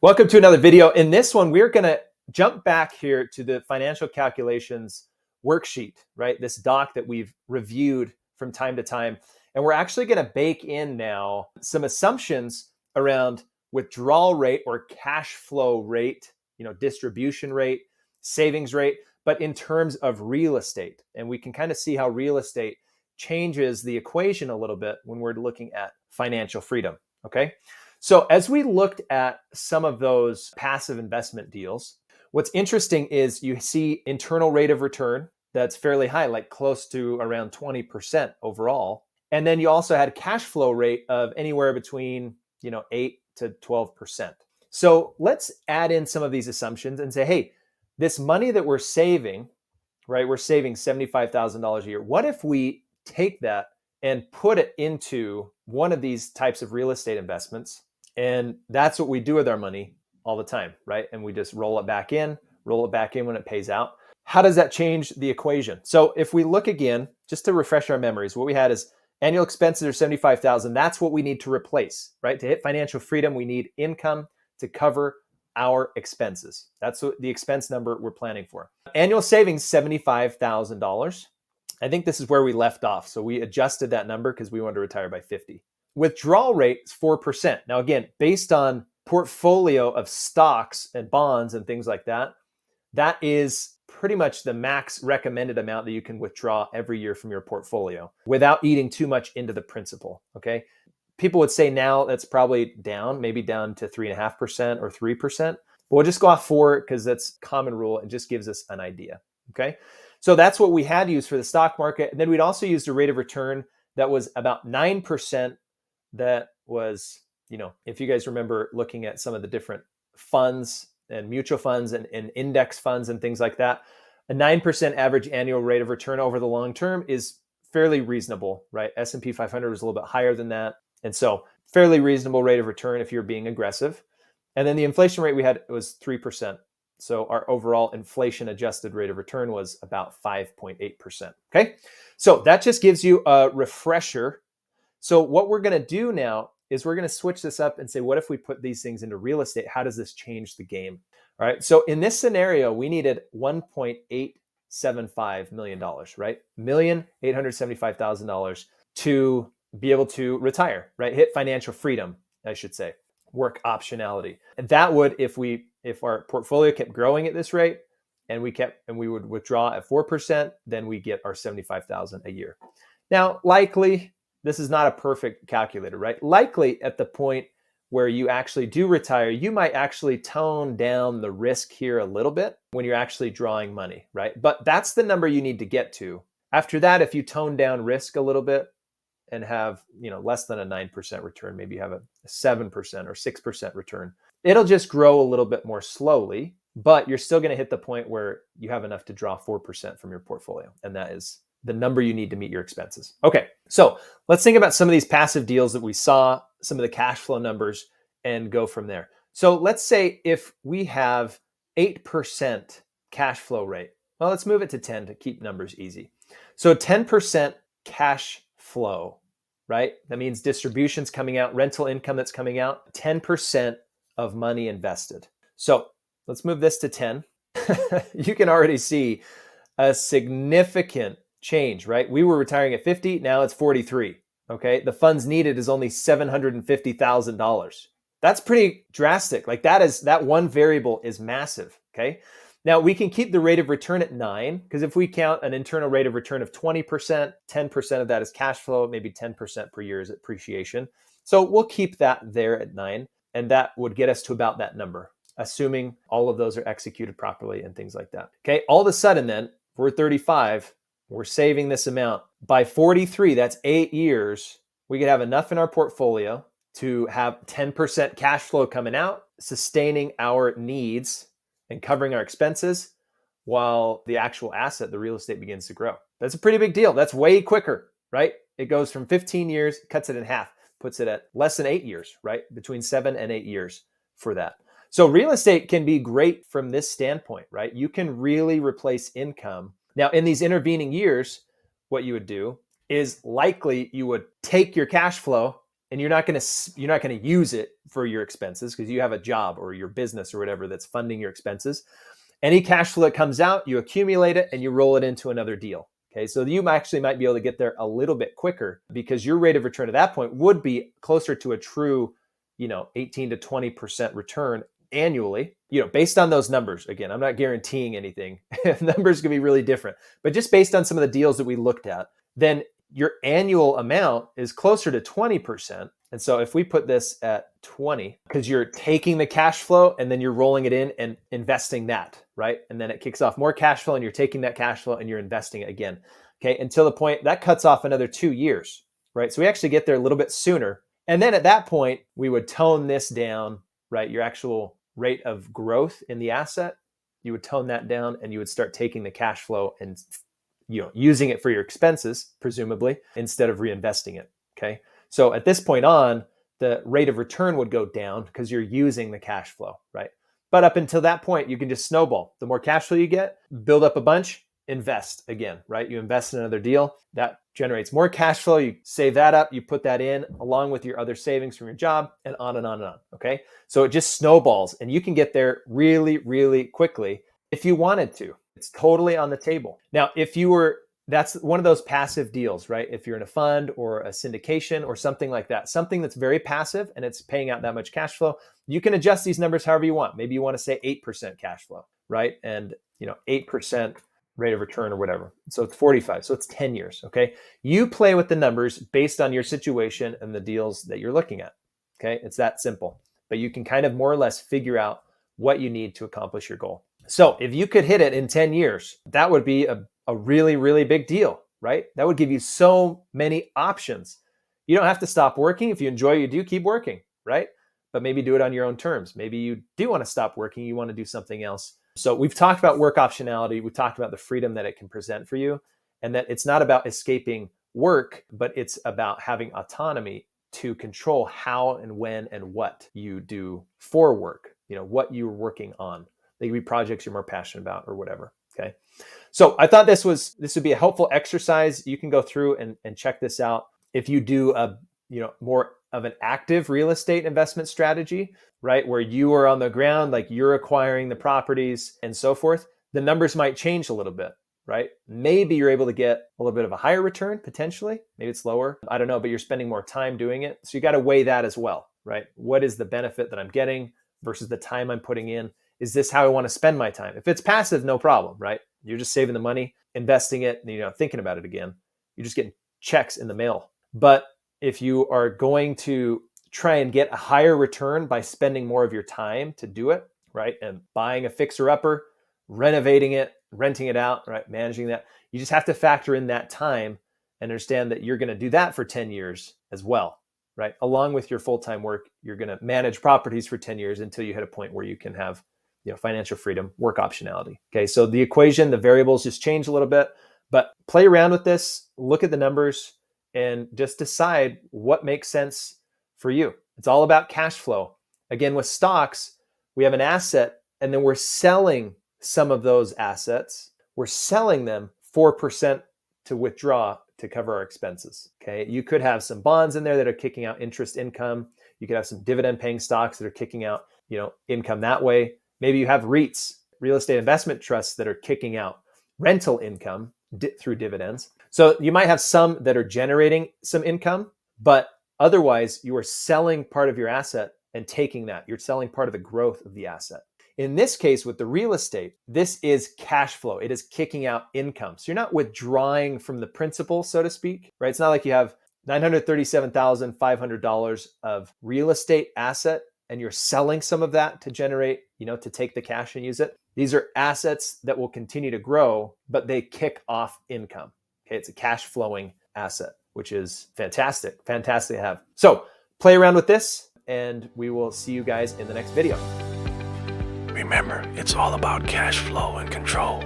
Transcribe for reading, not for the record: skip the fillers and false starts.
Welcome to another video. In this one, we're going to jump back here to the Financial Calculations Worksheet, right? This doc that we've reviewed from time to time. And we're actually going to bake in now some assumptions around withdrawal rate or cash flow rate, distribution rate, savings rate, but in terms of real estate. And we can kind of see how real estate changes the equation a little bit when we're looking at financial freedom, okay? So as we looked at some of those passive investment deals, what's interesting is you see internal rate of return that's fairly high, like close to around 20% overall. And then you also had a cash flow rate of anywhere between 8 to 12%. So let's add in some of these assumptions and say, hey, this money that we're saving, right? We're saving $75,000 a year. What if we take that and put it into one of these types of real estate investments? And that's what we do with our money all the time, right? And we just roll it back in when it pays out. How does that change the equation? So if we look again, just to refresh our memories, what we had is annual expenses are $75,000. That's what we need to replace, right? To hit financial freedom, we need income to cover our expenses. That's what the expense number we're planning for. Annual savings, $75,000. I think this is where we left off. So we adjusted that number because we wanted to retire by 50. Withdrawal rate is 4%. Now, again, based on portfolio of stocks and bonds and things like that, that is pretty much the max recommended amount that you can withdraw every year from your portfolio without eating too much into the principal, okay? People would say now that's probably down, maybe down to 3.5% or 3%. But we'll just go off 4 because that's common rule and just gives us an idea, okay? So that's what we had used for the stock market. And then we'd also used a rate of return that was about 9%. That was, if you guys remember looking at some of the different funds and mutual funds and index funds and things like that, a 9% average annual rate of return over the long term is fairly reasonable, right? S&P 500 was a little bit higher than that. And so fairly reasonable rate of return if you're being aggressive. And then the inflation rate we had was 3%. So our overall inflation adjusted rate of return was about 5.8%, okay? So that just gives you a refresher. So what we're going to do now is we're going to switch this up and say, what if we put these things into real estate? How does this change the game? All right. So in this scenario, we needed $1.875 million, right? $1,875,000 to be able to retire, right? Hit financial freedom, I should say, work optionality. And that would, if our portfolio kept growing at this rate and we would withdraw at 4%, then we get our $75,000 a year. Now, likely, this is not a perfect calculator, right? Likely at the point where you actually do retire, you might actually tone down the risk here a little bit when you're actually drawing money, right? But that's the number you need to get to. After that, if you tone down risk a little bit and have, less than a 9% return, maybe you have a 7% or 6% return, it'll just grow a little bit more slowly, but you're still going to hit the point where you have enough to draw 4% from your portfolio. And that is the number you need to meet your expenses. Okay, so let's think about some of these passive deals that we saw, some of the cash flow numbers, and go from there. So let's say if we have 8% cash flow rate. Well, let's move it to 10 to keep numbers easy. So 10% cash flow, right? That means distributions coming out, rental income that's coming out, 10% of money invested. So let's move this to 10. You can already see a significant change, right? We were retiring at 50, now it's 43. Okay. The funds needed is only $750,000. That's pretty drastic. Like that one variable is massive. Okay. Now we can keep the rate of return at 9 because if we count an internal rate of return of 20%, 10% of that is cash flow, maybe 10% per year is appreciation. So we'll keep that there at 9, and that would get us to about that number, assuming all of those are executed properly and things like that. Okay. All of a sudden then, we're 35. We're saving this amount. By 43, that's 8 years, we could have enough in our portfolio to have 10% cash flow coming out, sustaining our needs and covering our expenses while the actual asset, the real estate, begins to grow. That's a pretty big deal. That's way quicker, right? It goes from 15 years, cuts it in half, puts it at less than 8 years, right? Between 7 and 8 years for that. So real estate can be great from this standpoint, right? You can really replace income. Now, in these intervening years, what you would do is likely you would take your cash flow and you're not going to use it for your expenses because you have a job or your business or whatever that's funding your expenses. Any cash flow that comes out, you accumulate it and you roll it into another deal. Okay, so you actually might be able to get there a little bit quicker because your rate of return at that point would be closer to a true, 18 to 20% return annually, based on those numbers. Again, I'm not guaranteeing anything. Numbers can be really different, but just based on some of the deals that we looked at, then your annual amount is closer to 20%. And so if we put this at 20, because you're taking the cash flow and then you're rolling it in and investing that, right? And then it kicks off more cash flow and you're taking that cash flow and you're investing it again. Okay, until the point that cuts off another 2 years, right? So we actually get there a little bit sooner. And then at that point, we would tone this down, right? Your actual rate of growth in the asset, you would tone that down and you would start taking the cash flow and using it for your expenses, presumably, instead of reinvesting it. Okay. So at this point on, the rate of return would go down because you're using the cash flow, right? But up until that point, you can just snowball. The more cash flow you get, build up a bunch, invest again, right? You invest in another deal that generates more cash flow. You save that up, you put that in along with your other savings from your job, and on and on and on. Okay. So it just snowballs and you can get there really, really quickly if you wanted to. It's totally on the table. Now, that's one of those passive deals, right? If you're in a fund or a syndication or something like that, something that's very passive and it's paying out that much cash flow, you can adjust these numbers however you want. Maybe you want to say 8% cash flow, right? And 8% rate of return or whatever. So it's 45. So it's 10 years. Okay. You play with the numbers based on your situation and the deals that you're looking at. Okay. It's that simple, but you can kind of more or less figure out what you need to accomplish your goal. So if you could hit it in 10 years, that would be a really, really big deal, right? That would give you so many options. You don't have to stop working. If you enjoy what you do, keep working, right? But maybe do it on your own terms. Maybe you do want to stop working. You want to do something else. So we've talked about work optionality. We've talked about the freedom that it can present for you and that it's not about escaping work, but it's about having autonomy to control how and when and what you do for work, what you're working on. They could be projects you're more passionate about or whatever. Okay. So I thought this would be a helpful exercise. You can go through and check this out. If you do a, more of an active real estate investment strategy, right? Where you are on the ground, like you're acquiring the properties and so forth, the numbers might change a little bit, right? Maybe you're able to get a little bit of a higher return potentially. Maybe it's lower. I don't know, but you're spending more time doing it. So you got to weigh that as well, right? What is the benefit that I'm getting versus the time I'm putting in? Is this how I want to spend my time? If it's passive, no problem, right? You're just saving the money, investing it, and thinking about it again. You're just getting checks in the mail. But if you are going to try and get a higher return by spending more of your time to do it, right? And buying a fixer-upper, renovating it, renting it out, right? Managing that. You just have to factor in that time and understand that you're going to do that for 10 years as well, right? Along with your full-time work, you're going to manage properties for 10 years until you hit a point where you can have financial freedom, work optionality. Okay, so the equation, the variables just change a little bit, but play around with this, look at the numbers, and just decide what makes sense for you. It's all about cash flow. Again, with stocks, we have an asset, and then we're selling some of those assets. We're selling them 4% to withdraw to cover our expenses. Okay, you could have some bonds in there that are kicking out interest income. You could have some dividend-paying stocks that are kicking out, income that way. Maybe you have REITs, real estate investment trusts, that are kicking out rental income through dividends. So you might have some that are generating some income, but otherwise you are selling part of your asset and taking that. You're selling part of the growth of the asset. In this case, with the real estate, this is cash flow. It is kicking out income. So you're not withdrawing from the principal, so to speak, right? It's not like you have $937,500 of real estate asset and you're selling some of that to generate, to take the cash and use it. These are assets that will continue to grow, but they kick off income. Okay, it's a cash flowing asset, which is fantastic to have. So play around with this and we will see you guys in the next video. Remember, it's all about cash flow and control.